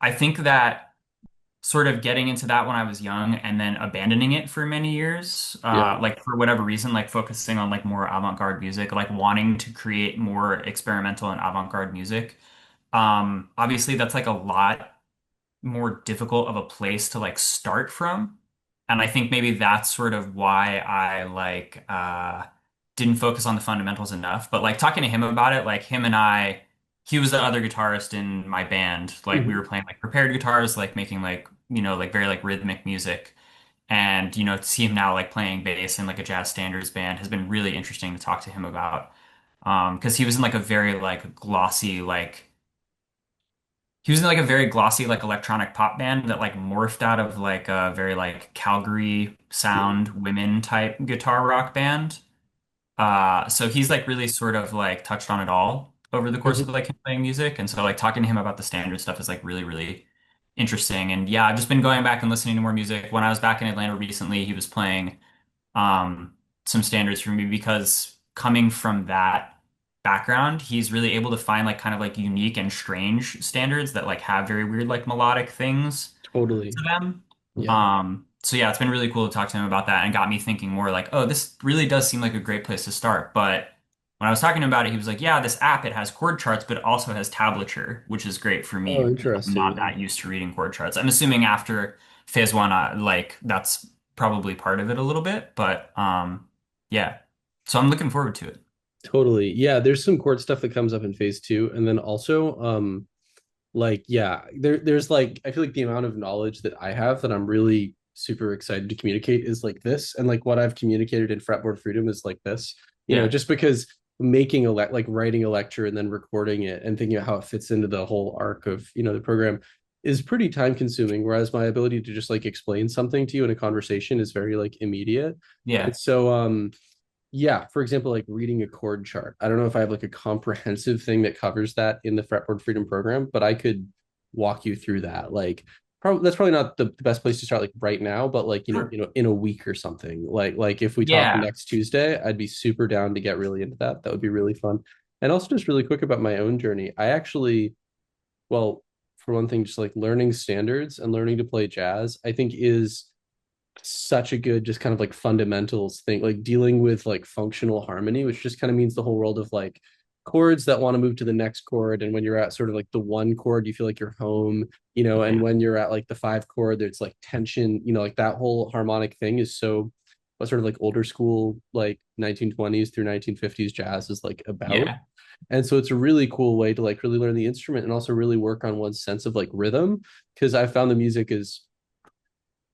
I think that sort of getting into that when I was young and then abandoning it for many years, Yeah, like for whatever reason, like focusing on like more avant-garde music, like wanting to create more experimental and avant-garde music. Obviously that's like a lot more difficult of a place to like start from. And I think maybe that's sort of why I like didn't focus on the fundamentals enough. But like talking to him about it, like him and I, he was the other guitarist in my band. Like we hmm, were playing like prepared guitars, like making like, like very like rhythmic music. And, to see him now like playing bass in like a jazz standards band has been really interesting to talk to him about. Because he was in like a very like glossy, like he was in like a very glossy like electronic pop band that like morphed out of like a very like Calgary yeah, sound women type guitar rock band. So he's like really sort of like touched on it all over the course of hmm, like him playing music. And so like talking to him about the standard stuff is like really, really interesting. And yeah, I've just been going back and listening to more music. When I was back in Atlanta recently, he was playing um, some standards for me because coming from that background, he's really able to find like kind of like unique and strange standards that like have very weird like melodic things totally. to them. Yeah, So yeah, it's been really cool to talk to him about that and got me thinking more like, oh, this really does seem like a great place to start. But when I was talking to him about it, he was like, yeah, this app, it has chord charts, but it also has tablature, which is great for oh, me because I'm interesting. not Yeah, that used to reading chord charts. I'm assuming after phase one, like that's probably part of it a little bit, but yeah. So I'm looking forward to it. totally. Yeah, there's some chord stuff that comes up in phase two, and then also like yeah, there's like I feel like the amount of knowledge that I have that I'm really super excited to communicate is like this, and like what I've communicated in Fretboard Freedom is like this, Yeah. just because making like writing a lecture and then recording it and thinking about how it fits into the whole arc of the program is pretty time consuming, whereas my ability to just like explain something to you in a conversation is very like immediate. And Yeah. so yeah, for example, like reading a chord chart. I don't know if I have like a comprehensive thing that covers that in the Fretboard Freedom program, but I could walk you through that. Like, probably that's probably not the best place to start like right now, but like Sure. in a week or something. Like if we talk Yeah. next Tuesday, I'd be super down to get really into that. That would be really fun. And also just really quick about my own journey. I actually, well, for one thing, just like learning standards and learning to play jazz, I think is such a good just kind of like fundamentals thing, like dealing with like functional harmony, which just kind of means the whole world of like chords that want to move to the next chord, and when you're at sort of like the one chord you feel like you're home, and Yeah. when you're at like the five chord there's like tension, like that whole harmonic thing is so what sort of like older school like 1920s through 1950s jazz is like about. Yeah. And so it's a really cool way to like really learn the instrument and also really work on one's sense of like rhythm, because I found the music is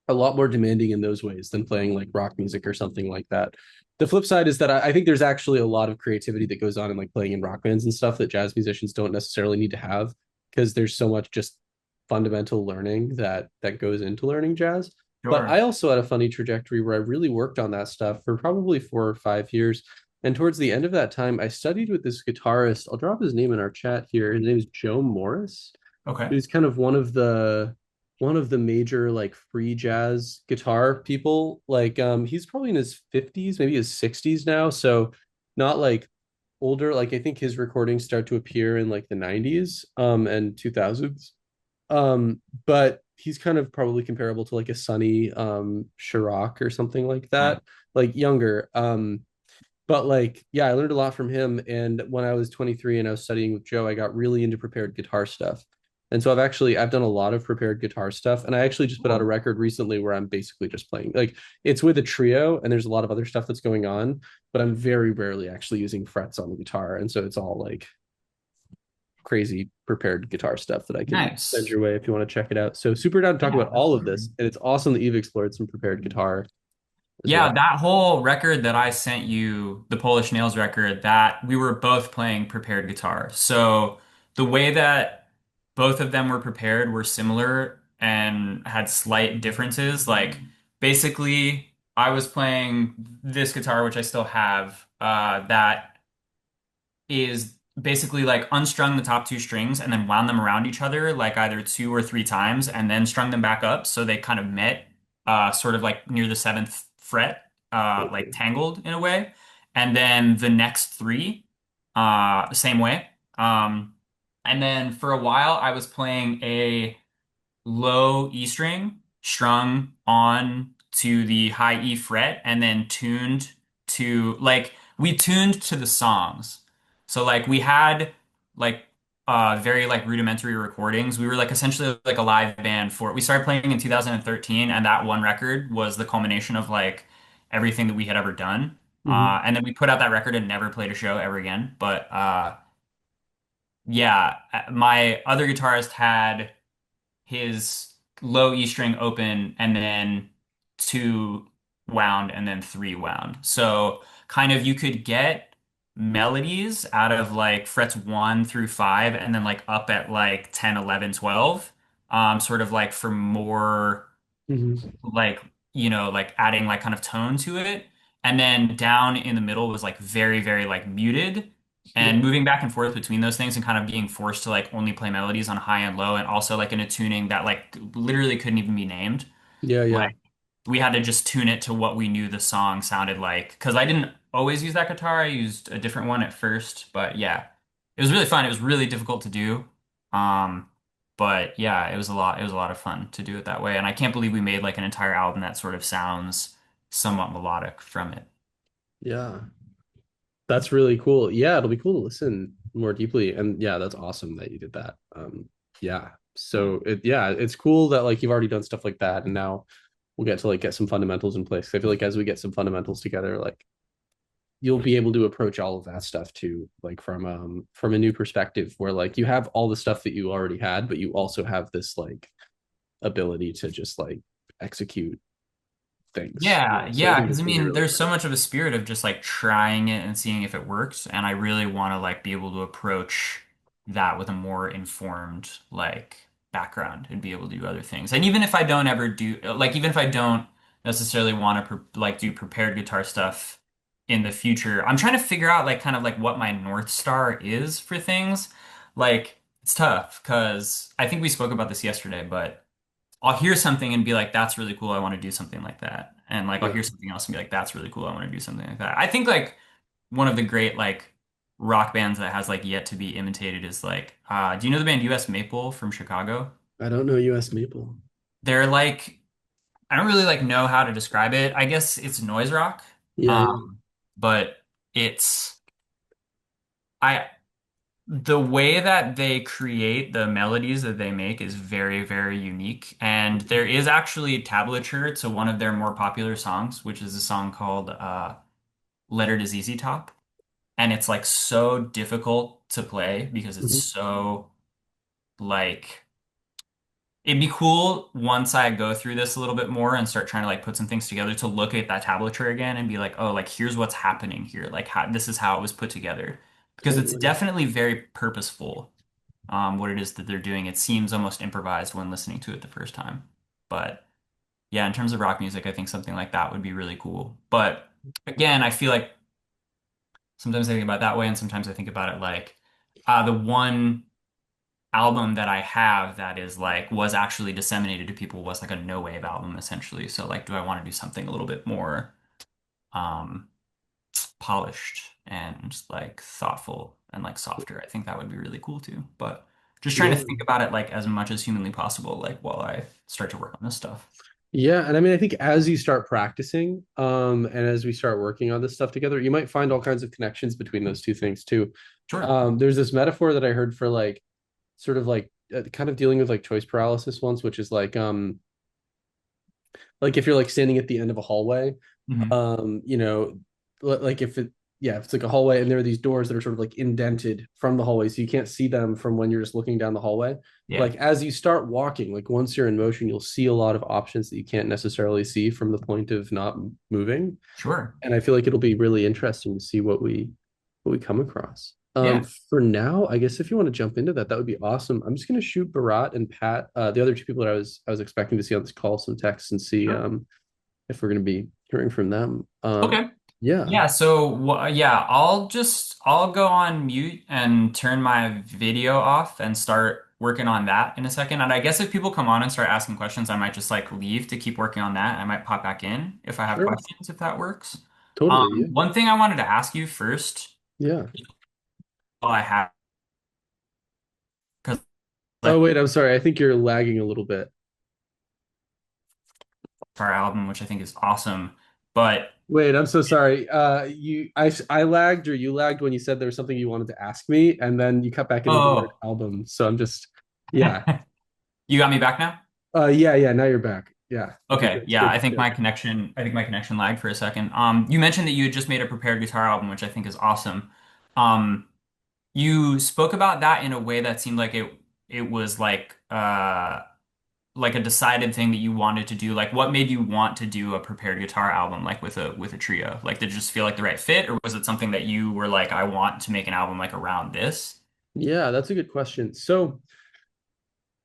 a lot more demanding in those ways than playing like rock music or something like that. The flip side is that I think there's actually a lot of creativity that goes on in like playing in rock bands and stuff that jazz musicians don't necessarily need to have, because there's so much just fundamental learning that goes into learning jazz. But I Sure. also had a funny trajectory where I really worked on that stuff for probably 4 or 5 years. And towards the end of that time, I studied with this guitarist. I'll drop his name in our chat here. His name is Joe Morris. Okay. He's kind of one of the major like free jazz guitar people. Like he's probably in his 50s, maybe his 60s now, so not like older. Like I think his recordings start to appear in like the 90s and 2000s. But he's kind of probably comparable to like a Sonny Chirac or something like Yeah. that, like younger. But like yeah, I learned a lot from him, and when I was 23 and I was studying with Joe, I got really into prepared guitar stuff. And so I've done a lot of prepared guitar stuff, and I actually just put out a Cool. record recently where I'm basically just playing, like it's with a trio and there's a lot of other stuff that's going on, but I'm very rarely actually using frets on the guitar, and so it's all like crazy prepared guitar stuff that I can send Nice. your way if you want to check it out. So super down to talk Yeah, about all of absolutely. this, and it's awesome that you've explored some prepared guitar as Yeah, well. that whole record that I sent you, the Polish Nails record, that we were both playing prepared guitar. So the way that both of them were prepared were similar and had slight differences. Like basically, I was playing this guitar, which I still have, that is basically like unstrung the top two strings and then wound them around each other like either two or three times and then strung them back up so they kind of met sort of like near the seventh fret, like tangled in a way. And then the next three, same way. And then for a while I was playing a low E string strung on to the high E fret and then tuned to like we tuned to the songs. So like we had like very like rudimentary recordings. We were like essentially like a live band for we started playing in 2013 and that one record was the culmination of like everything that we had ever done. Hmm. And then we put out that record and never played a show ever again. But yeah, my other guitarist had his low E string open and then two wound and then three wound. So kind of you could get melodies out of like frets 1 through 5 and then like up at like 10, 11, 12. Sort of like for more Hmm. like like adding like kind of tone to it, and then down in the middle was like very very like muted, Yeah. and moving back and forth between those things and kind of being forced to like only play melodies on high and low and also like in a tuning that like literally couldn't even be named. Yeah, yeah. Like we had to just tune it to what we knew the song sounded like. Because I didn't always use that guitar. I used a different one at first. But yeah, it was really fun. It was really difficult to do. Um, but yeah, it was a lot. It was a lot of fun to do it that way. And I can't believe we made like an entire album that sort of sounds somewhat melodic from it. Yeah. That's really cool. Yeah, it'll be cool to listen more deeply. And yeah, that's awesome that you did that. Yeah. Yeah. So yeah, it's cool that like you've already done stuff like that, and now we'll get to like get some fundamentals in place. I feel like as we get some fundamentals together, like you'll be able to approach all of that stuff too, like from a new perspective where like you have all the stuff that you already had, but you also have this like ability to just like execute things. Yeah, So I yeah, think because that's I gonna be mean, really there's so fun. much of a spirit of just like trying it and seeing if it works, and I really want to like be able to approach that with a more informed like background and be able to do other things. And even if I don't ever do like even if I don't necessarily want to like do prepared guitar stuff in the future, I'm trying to figure out like kind of like what my North Star is for things. Like it's tough because I think we spoke about this yesterday, but I'll hear something and be like, that's really cool. I want to do something like that. And like I'll Yeah. hear something else and be like, that's really cool. I want to do something like that. I think like one of the great like rock bands that has like yet to be imitated is like do you know the band US Maple from Chicago? I don't know US Maple. They're like I don't really like know how to describe it. I guess it's noise rock. Yeah, yeah. Um but it's I the way that they create the melodies that they make is very, very unique. And there is actually tablature to one of their more popular songs, which is a song called Letter to ZZ Top. And it's like so difficult to play because it's Mhm. so like it'd be cool once I go through this a little bit more and start trying to like put some things together to look at that tablature again and be like, oh, like here's what's happening here. Like how this is how it was put together. Because it's Totally. definitely very purposeful what it is that they're doing. It seems almost improvised when listening to it the first time. But yeah, in terms of rock music, I think something like that would be really cool. But again, I feel like sometimes I think about it that way, and sometimes I think about it like the one album that I have that is like was actually disseminated to people was like a no wave album essentially. So like, do I want to do something a little bit more um, polished and like thoughtful and like softer? I think that would be really cool too. But just trying to Yeah. think about it like as much as humanly possible, like while I start to work on this stuff. Yeah, and I mean, I think as you start practicing, and as we start working on this stuff together, you might find all kinds of connections between those two things too. Sure. There's this metaphor that I heard for like sort of like kind of dealing with like choice paralysis once, which is like if you're like standing at the end of a hallway, Hmm. you know, like if it yeah, if it's like a hallway and there are these doors that are sort of like indented from the hallway, so you can't see them from when you're just looking down the hallway. Yeah. Like as you start walking, like once you're in motion, you'll see a lot of options that you can't necessarily see from the point of not moving. Sure. And I feel like it'll be really interesting to see what we come across. Yeah. For now, I guess if you want to jump into that, that would be awesome. I'm just going to shoot Barat and Pat, the other two people that I was expecting to see on this call, some texts and see Sure. if we're going to be hearing from them. Okay. Yeah, Yeah, so yeah, I'll go on mute and turn my video off and start working on that in a second. And I guess if people come on and start asking questions, I might just like leave to keep working on that. I might pop back in if I have sure, questions, if that works. totally. Yeah, One thing I wanted to ask you first, yeah. while I have, because Oh like, wait, I'm sorry. I think you're lagging a little bit. guitar album, which I think is awesome. But Wait, I'm so sorry. I lagged or you lagged when you said there was something you wanted to ask me, and then you cut back into the word oh, album. So I'm just, yeah. you got me back now? Yeah. Now you're back. Yeah. Okay, Okay, good. yeah, Good. Good. I think my connection lagged for a second. You mentioned that you had just made a prepared guitar album, which I think is awesome. Um, you spoke about that in a way that seemed like it was like a decided thing that you wanted to do. Like, what made you want to do a prepared guitar album, like with a trio? Like, did it just feel like the right fit, or was it something that you were like, I want to make an album like around this? Yeah, that's a good question. So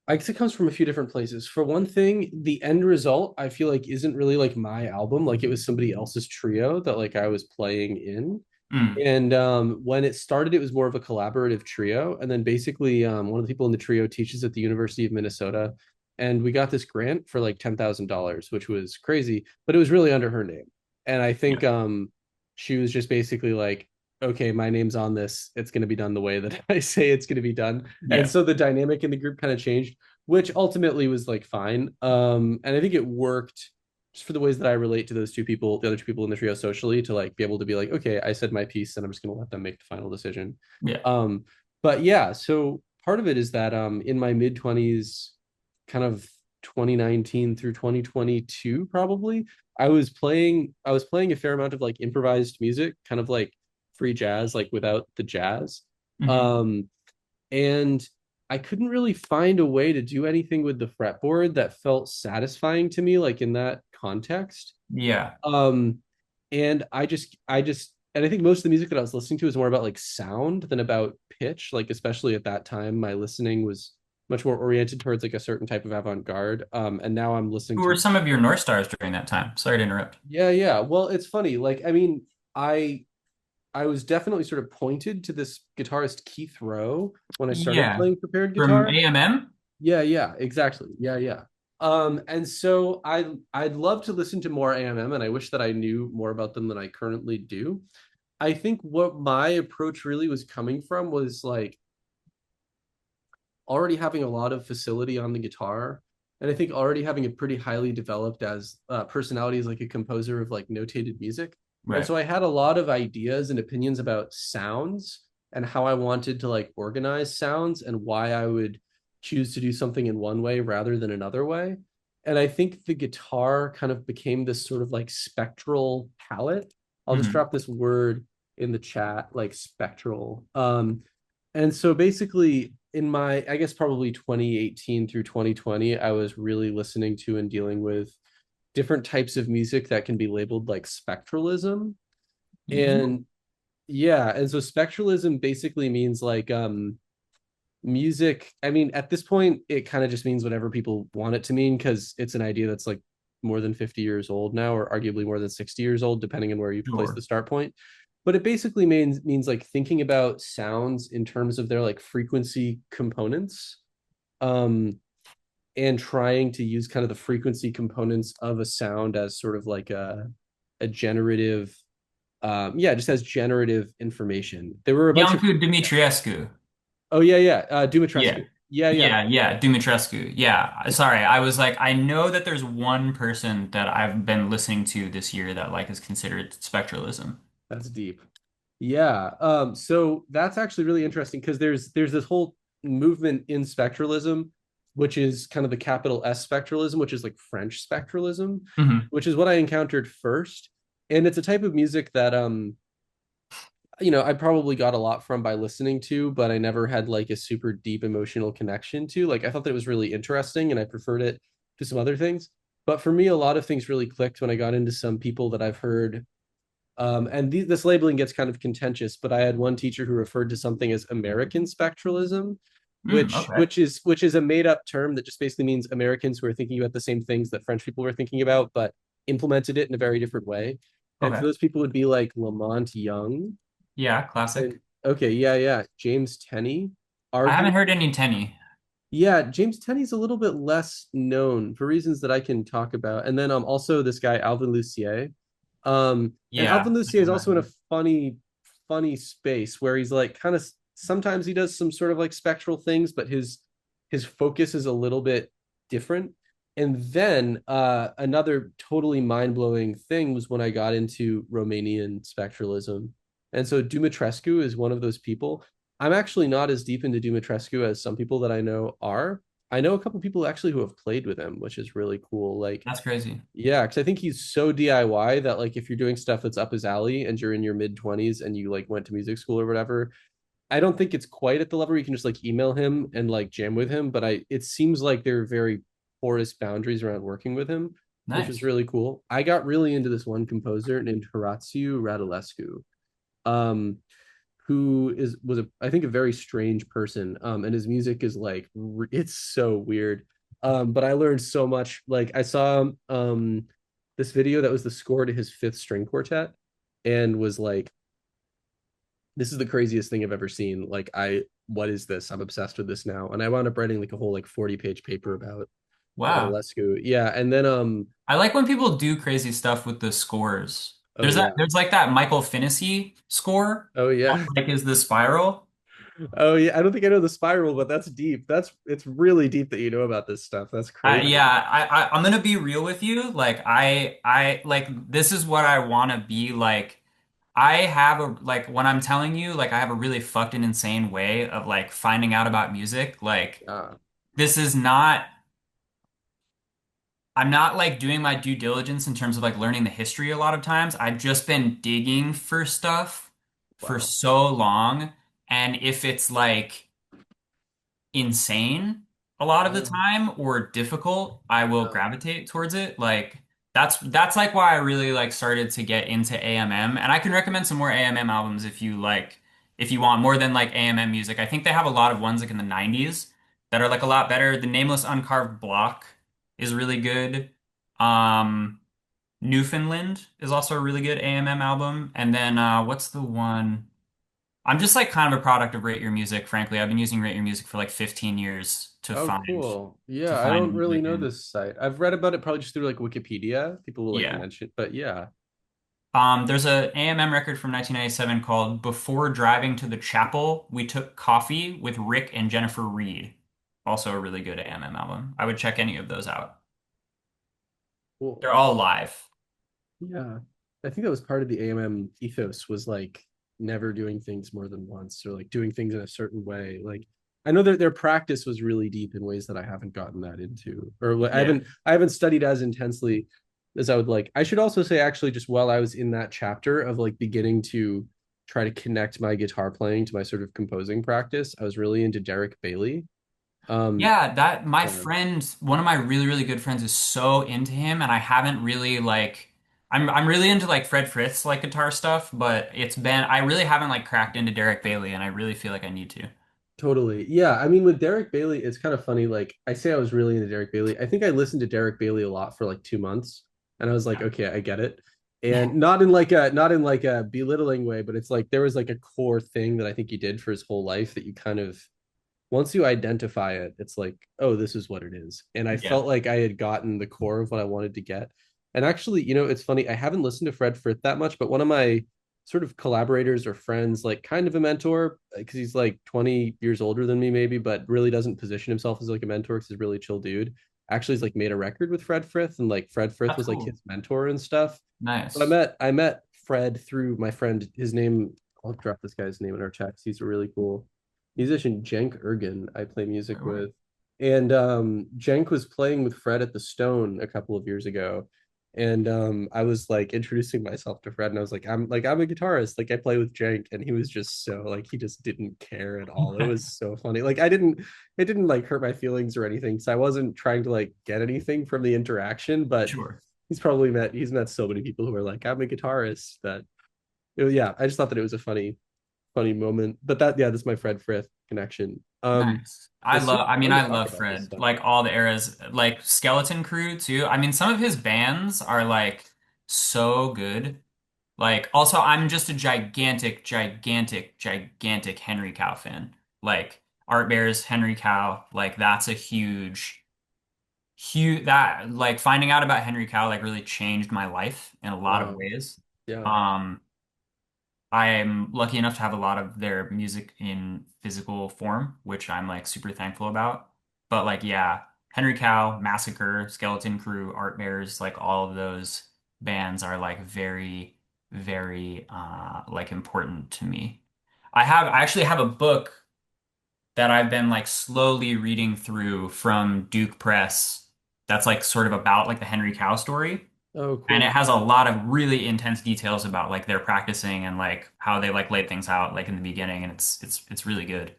I guess it comes from a few different places. For one thing, the end result I feel like isn't really like my album. Like it was somebody else's trio that like I was playing in. Mm, And when it started, it was more of a collaborative trio. And then basically, one of the people in the trio teaches at the University of Minnesota. And we got this grant for like $10,000, which was crazy, but it was really under her name. And I think yeah, she was just basically like, okay, my name's on this. It's going to be done the way that I say it's going to be done. And yeah, so the dynamic in the group kind of changed, which ultimately was like fine. And I think it worked just for the ways that I relate to those two people, the other two people in the trio socially, to like be able to be like, okay, I said my piece and I'm just gonna let them make the final decision. yeah. Um, but yeah, so part of it is that in my mid 20s, kind of 2019 through 2022, probably, I was playing a fair amount of like improvised music, kind of like free jazz, like without the jazz. Hmm. Um, and I couldn't really find a way to do anything with the fretboard that felt satisfying to me, like in that context. Yeah. Um, and and I think most of the music that I was listening to is more about like sound than about pitch. Like especially at that time, my listening was much more oriented towards like a certain type of avant-garde. And now I'm listening Who to were some of your North Stars during that time? Sorry to interrupt. yeah. Well, it's funny. Like I mean, I was definitely sort of pointed to this guitarist Keith Rowe when I started Yeah. playing prepared From guitar. AMM? Yeah, exactly. Yeah. And so I'd love to listen to more AMM, and I wish that I knew more about them than I currently do. I think what my approach really was coming from was like already having a lot of facility on the guitar, and I think already having a pretty highly developed as personality as like a composer of like notated music. And Right. so I had a lot of ideas and opinions about sounds and how I wanted to like organize sounds and why I would choose to do something in one way rather than another way. And I think the guitar kind of became this sort of like spectral palette. I'll just Hmm. drop this word in the chat, like spectral. And so basically, in my, I guess probably 2018 through 2020, I was really listening to and dealing with different types of music that can be labeled like spectralism. And yeah, and so spectralism basically means like music. I mean, at this point, it kind of just means whatever people want it to mean because it's an idea that's like more than 50 years old now, or arguably more than 60 years old, depending on where you place the Sure. start point. But it basically means like thinking about sounds in terms of their like frequency components, um, and trying to use kind of the frequency components of a sound as sort of like a generative, yeah, just as generative information. There were a bunch of Iancu yeah. Dumitrescu. Oh yeah, Yeah. Dumitrescu. Yeah. Yeah, Dumitrescu. Yeah. Sorry, I was like, I know that there's one person that I've been listening to this year that like is considered spectralism. That's deep. Yeah. So that's actually really interesting because there's this whole movement in spectralism, which is kind of the capital S spectralism, which is like French spectralism, Hmm. which is what I encountered first. And it's a type of music that I probably got a lot from by listening to, but I never had like a super deep emotional connection to. Like I thought that it was really interesting and I preferred it to some other things. But for me, a lot of things really clicked when I got into some people that I've heard and this labeling gets kind of contentious, but I had one teacher who referred to something as American spectralism, Mm, which okay. which is which is a made up term that just basically means Americans who are thinking about the same things that French people were thinking about, but implemented it in a very different way. And so Okay. those people would be like Lamont Young Yeah, and classic. okay, yeah, James Tenney, I argue. haven't heard any Tenny. Yeah, James Tenney's a little bit less known for reasons that I can talk about. And then also this guy Alvin Lucier. And Alvin Yeah, I Lucier know is about also in a him. funny space where he's like kind of sometimes he does some sort of like spectral things, but his focus is a little bit different. And then another totally mind-blowing thing was when I got into Romanian spectralism. And so Dumitrescu is one of those people. I'm actually not as deep into Dumitrescu as some people that I know are. I know a couple people actually who have played with him, which is really cool. Like, That's crazy. yeah, because I think he's so DIY that like if you're doing stuff that's up his alley and you're in your mid 20s and you like went to music school or whatever, I don't think it's quite at the level where you can just like email him and like jam with him, but I it seems like there are very porous boundaries around working with him, which is Nice. really cool. I got really into this one composer named Horatiu Radulescu, um, who is was a I think a very strange person, and his music is like it's so weird. But I learned so much. Like I saw this video that was the score to his fifth string quartet, and was like this is the craziest thing I've ever seen. Like what is this? I'm obsessed with this now. And I wound up writing like a whole like 40-page paper about Wow. Radulescu. Yeah. And then I like when people do crazy stuff with the scores. oh yeah. There's like that Michael Finney score Oh that yeah. like is the spiral. Oh yeah. I don't think I know the spiral, but that's deep. That's it's really deep that you know about this stuff. That's crazy. Yeah, I'm gonna be real with you. Like I like this is what I want to be like. I have a like when I'm telling you like I have a really fucked and insane way of like finding out about music. Like Yeah. this is not I'm not like doing my due diligence in terms of like learning the history a lot of times. I've just been digging for stuff for Wow. so long. And if it's like insane a lot of the Yeah. time or difficult, I will Yeah. gravitate towards it. Like that's like why I really like started to get into AMM. And I can recommend some more AMM albums if you like if you want more than like AMM music. I think they have a lot of ones like in the 90s that are like a lot better. The Nameless Uncarved Block is really good. Um Newfoundland is also a really good AMM album. And then what's the one? I'm just like kind of a product of Rate Your Music, frankly. I've been using Rate Your Music for like 15 years Oh, cool. to Yeah, I don't find really music know in. this site. I've read about it probably just through like Wikipedia. People will like Yeah. mention, but yeah. There's a AMM record from 1997 called Before Driving to the Chapel, We Took Coffee with Rick and Jennifer Reed. Also a really good AMM album. I would check any of those out. Cool. They're all live. Yeah. I think that was part of the AMM ethos was like never doing things more than once or like doing things in a certain way. Like I know that their practice was really deep in ways that I haven't gotten that into or Yeah. I haven't studied as intensely as I would like. I should also say actually just while I was in that chapter of like beginning to try to connect my guitar playing to my sort of composing practice, I was really into Derek Bailey. Um Yeah, that my yeah, friend, one of my really, really good friends is so into him, and I haven't really like I'm really into like Fred Frith's like guitar stuff, but it's been I really haven't like cracked into Derek Bailey, and I really feel like I need to. totally. Yeah. I mean, with Derek Bailey, it's kind of funny. Like, I say I was really into Derek Bailey. I think I listened to Derek Bailey a lot for like 2 months, and I was like, okay, I get it. And not in like a belittling way, but it's like there was like a core thing that I think he did for his whole life that you kind of once you identify it, it's like, oh, this is what it is. And I Yeah. felt like I had gotten the core of what I wanted to get. And actually, you know, it's funny. I haven't listened to Fred Frith that much, but one of my sort of collaborators or friends, like kind of a mentor, because he's like 20 years older than me, maybe, but really doesn't position himself as like a mentor because he's a really chill dude. Actually, he's like made a record with Fred Frith, and like Fred Frith That's was like cool. his mentor and stuff. So Nice. I met Fred through my friend. His name, I'll drop this guy's name in our chat. He's a really cool musician, Cenk Ergin, I play music with. And Cenk was playing with Fred at the Stone a couple of years ago. And I was like introducing myself to Fred, and I was like, I'm a guitarist. Like I play with Cenk, and he was just so like he just didn't care at all. It was so funny. Like it didn't like hurt my feelings or anything. So I wasn't trying to like get anything from the interaction, but Sure. he's met so many people who are like, I'm a guitarist that yeah, I just thought that it was a funny moment. But that yeah, that's my Fred Frith connection. Nice. It's super I mean, fun to I talk love about this Fred. stuff. Like all the eras, like Skeleton Crew too. I mean, some of his bands are like so good. Like, also, I'm just a gigantic Henry Cow fan. Like, Art Bear's Henry Cow, like that's a huge that like finding out about Henry Cow like really changed my life in a lot of Wow. ways. Yeah. Um, I'm lucky enough to have a lot of their music in physical form, which I'm like super thankful about. But like, yeah. Henry Cow, Massacre, Skeleton Crew, Art Bears, like all of those bands are like very, very like important to me. I actually have a book that I've been like slowly reading through from Duke Press that's like sort of about like the Henry Cow story. Oh, And it cool. has a lot of really intense details about like their practicing and like how they like laid things out like in the beginning, and it's really good.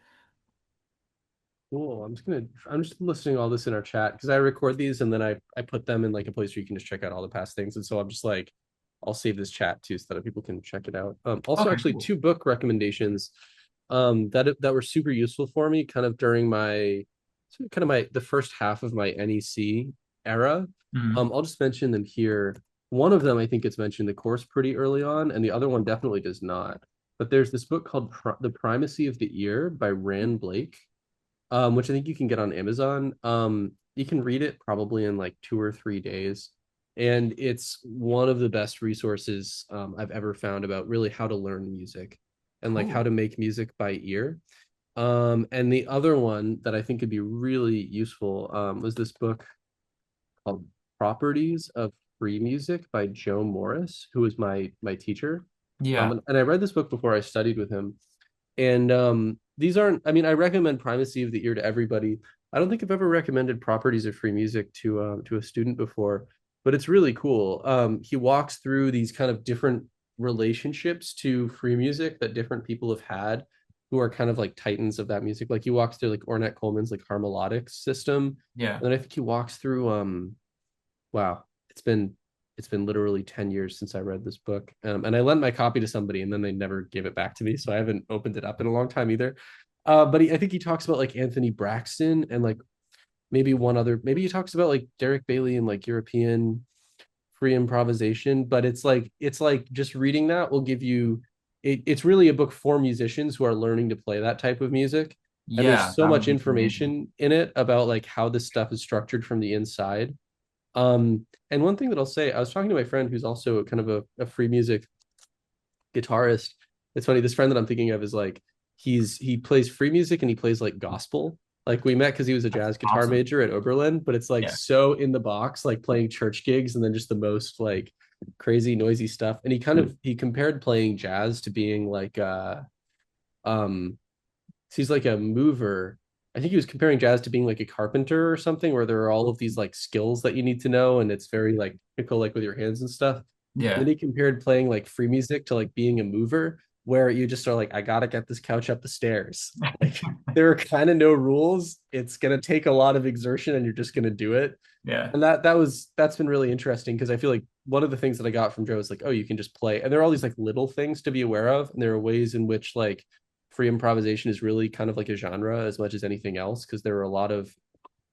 Cool. I'm just listening to all this in our chat because I record these and then I put them in like a place where you can just check out all the past things. And so I'm just like, I'll save this chat too so that people can check it out. Also Okay, actually cool. two book recommendations that were super useful for me kind of during my kind of my the first half of my NEC era. Mhm. I'll just mention them here. One of them I think it's mentioned in the course pretty early on, and the other one definitely does not. But there's this book called The Primacy of the Ear by Rand Blake, which I think you can get on Amazon. You can read it probably in like 2 or 3 days. And it's one of the best resources I've ever found about really how to learn music and like how Cool. to make music by ear. And the other one that I think could be really useful was this book called Properties of Free Music by Joe Morris, who was my teacher. Yeah. And I read this book before I studied with him, and these aren't, I mean, I recommend Primacy of the Ear to everybody. I don't think I've ever recommended Properties of Free Music to a student before, but it's really cool. He walks through these kind of different relationships to free music that different people have had who are kind of like titans of that music. Like he walks through like Ornette Coleman's like harmonic system. Yeah. And then I think he walks through wow, it's been literally 10 years since I read this book. And I lent my copy to somebody and then they never gave it back to me. So I haven't opened it up in a long time either. But I think he talks about like Anthony Braxton and like maybe one other, maybe he talks about like Derek Bailey and like European free improvisation. But it's like just reading that will give you it's really a book for musicians who are learning to play that type of music. And there's Yeah, so that would much be amazing. information in it about like how this stuff is structured from the inside. And one thing that I'll say, I was talking to my friend who's also kind of a free music guitarist. It's funny, this friend that I'm thinking of is like he plays free music and he plays like gospel. Like we met because he was a That's jazz guitar awesome. major at Oberlin, but it's like Yeah. so in the box, like playing church gigs and then just the most like crazy noisy stuff. And he compared playing jazz to being like um he's like a mover. I think he was comparing jazz to being like a carpenter or something, where there are all of these like skills that you need to know, and it's very like technical, like with your hands and stuff. And then Yeah. he compared playing like free music to like being a mover, where you just are like, I gotta get this couch up the stairs. Like there are kind of no rules. It's gonna take a lot of exertion, and you're just gonna do it. Yeah. And that's been really interesting because I feel like one of the things that I got from Joe is like, oh, you can just play, and there are all these like little things to be aware of, and there are ways in which like free improvisation is really kind of like a genre as much as anything else because there are a lot of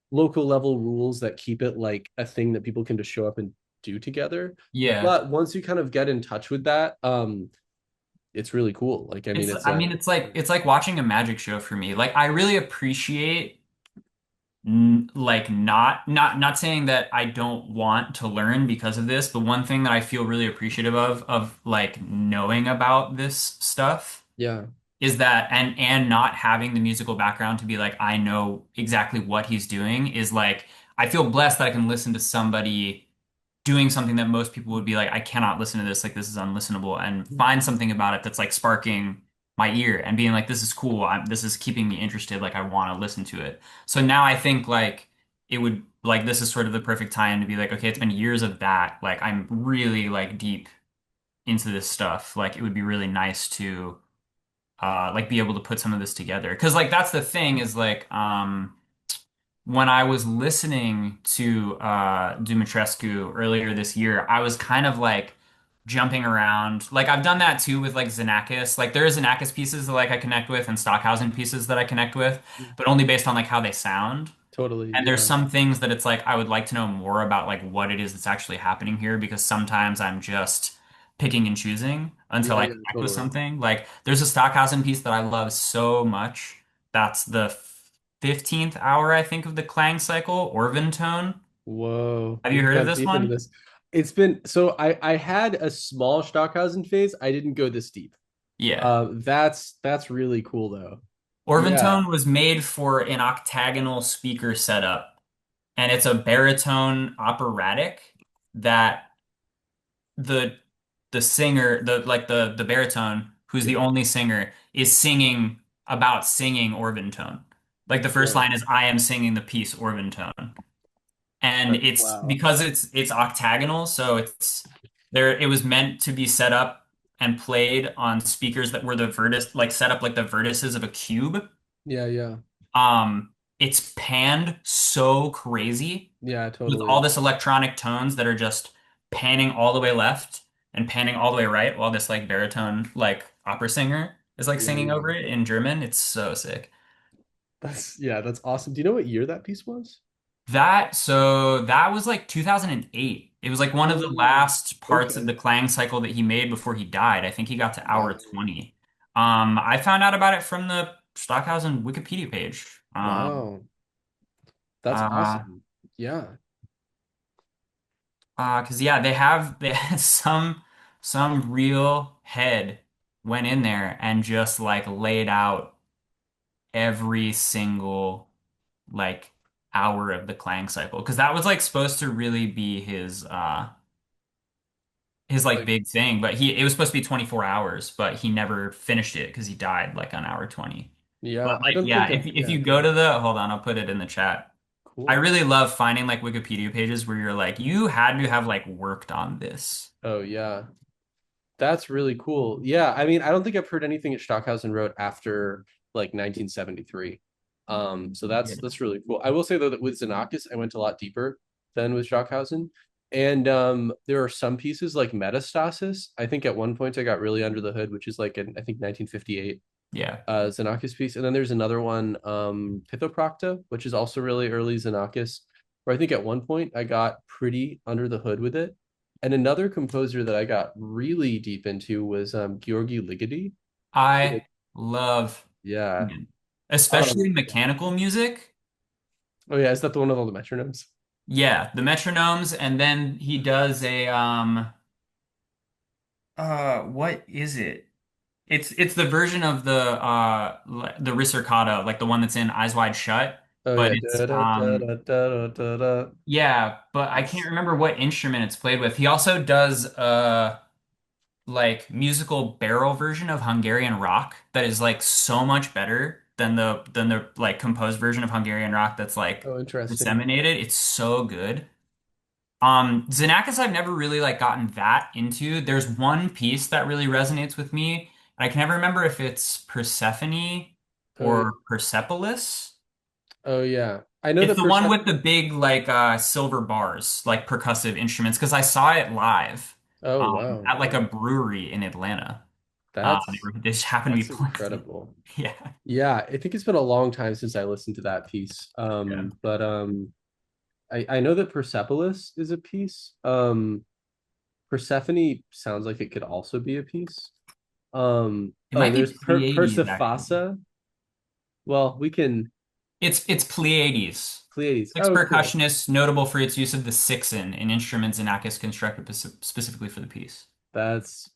local level rules that keep it like a thing that people can just show up and do together. Yeah. But once you kind of get in touch with that, it's really cool. Like I mean, I mean it's like watching a magic show for me. Like I really appreciate like not saying that I don't want to learn because of this, but one thing that I feel really appreciative of like knowing about this stuff yeah, is that and not having the musical background to be like I know exactly what he's doing is like I feel blessed that I can listen to somebody doing something that most people would be like I cannot listen to this, like this is unlistenable, and find something about it that's like sparking my ear and being like this is cool, this is keeping me interested, like I want to listen to it. So now I think like it would like this is sort of the perfect time to be like okay, it's been years of that, like I'm really like deep into this stuff, like it would be really nice to like be able to put some of this together. Because like that's the thing is like when I was listening to Dumitrescu earlier this year, I was kind of like jumping around. Like I've done that too with like Xenakis. Like there are Xenakis pieces that like I connect with and Stockhausen pieces that I connect with, but only based on like how they sound. totally. And there's Yeah, some things that it's like I would like to know more about like what it is that's actually happening here because sometimes I'm just picking and choosing until yeah, I yeah, connect with totally. something. Like there's a Stockhausen piece that I love so much. That's the 15th hour, I think, of the Clang cycle, Orvin tone. Whoa, Have you you've heard of dug this deep into one? this. It's been so I had a small Stockhausen phase. I didn't go this deep. Yeah. That's really cool though. Orvin Yeah. tone was made for an octagonal speaker setup. and it's a baritone operatic that the the singer, the baritone, who's the Yeah. only singer, is singing about singing Orvan tone. Like the first Whoa. line is I am singing the piece Orvan tone. And it's Wow. because it's octagonal, so it's there it was meant to be set up and played on speakers that were the vertice like set up like the vertices of a cube. Yeah, yeah. It's panned so crazy Yeah, with all totally. this electronic tones that are just panning all the way left and panning all the way right while this like baritone like opera singer is like Yeah, singing yeah. over it in German. It's so sick. That's awesome. Do you know what year that piece was? That was like 2008. It was like one of the Oh, last parts of okay. the Clang cycle that he made before he died. I think he got to hour Wow. 20. I found out about it from the Stockhausen Wikipedia page. Wow. That's Uh, awesome. Yeah. 'Cause yeah, they had some real head went in there and just like laid out every single like hour of the Clang cycle. Because that was like supposed to really be his like Like, big thing, but he it was supposed to be 24 hours, but he never finished it because he died like on hour 20. yeah, But I like don't yeah, think I've, if yeah, you go go ahead. to the hold on, I'll put it in the chat. I Cool. really love finding like Wikipedia pages where you're like, you had to have like worked on this. Oh, yeah. That's really cool. Yeah, I mean, I don't think I've heard anything that Stockhausen wrote after like 1973. So Yeah. that's really cool. I will say though that with Xenakis, I went a lot deeper than with Stockhausen. And there are some pieces like Metastasis. I think at one point I got really under the hood, which is like an I think 1958 Yeah. Xenakis piece. And then there's another one, Pithoprocta, which is also really early Xenakis, where I think at one point I got pretty under the hood with it. And another composer that I got really deep into was Gyorgy Ligeti. I love Yeah. especially Yeah. mechanical music. Oh yeah, is that the one with all the metronomes? Yeah, the metronomes, and then he does a what is it? It's the version of the ricercata, like the one that's in Eyes Wide Shut, Oh but yeah. it's Da, da, da, da, da, da, da. yeah, but I can't Yes. remember what instrument it's played with. He also does like musical barrel version of Hungarian rock that is like so much better than the like composed version of Hungarian rock that's like Oh, interesting. disseminated. It's so good. Xenakis I've never really like gotten that into. There's one piece that really resonates with me. I can never remember if it's Persephone Oh yeah. or Persepolis. Oh yeah. I know It's that the one with Persephone. the big like silver bars, like percussive instruments, because I saw it live Oh wow. at like a Yeah. brewery in Atlanta. That's They just happened to be that's playing. incredible. Yeah. Yeah, I think it's been a long time since I listened to that piece. Yeah. But I know that Persepolis is a piece. Persephone sounds like it could also be a piece. It Oh, might be there's Pleiades actually. Persephassa. Well, we can It's Pleiades. Pleiades. Six Oh, cool. percussionists notable for its use of the sixen in instruments Inakis constructed specifically for the piece. That's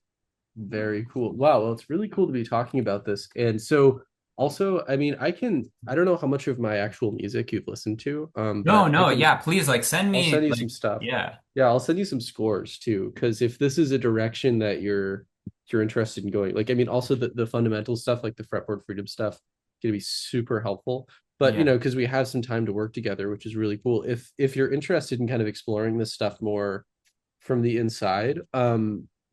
very cool. Wow, well, it's really cool to be talking about this. And so also, I mean, I don't know how much of my actual music you've listened to, No, but no, yeah, please like send I'll me send you some like stuff. yeah. Yeah, I'll send you some scores too, because if this is a direction that you're interested in going, like I mean, also the fundamental stuff, like the fretboard freedom stuff, gonna be super helpful. But you Yeah. know, because we have some time to work together, which is really cool. If you're interested in kind of exploring this stuff more from the inside,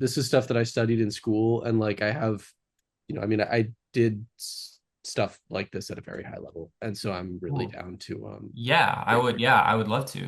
this is stuff that I studied in school, and like I have, you know, I mean, I did stuff like this at a very high level, and so I'm really Cool. down to Yeah, break I your brain. would love to.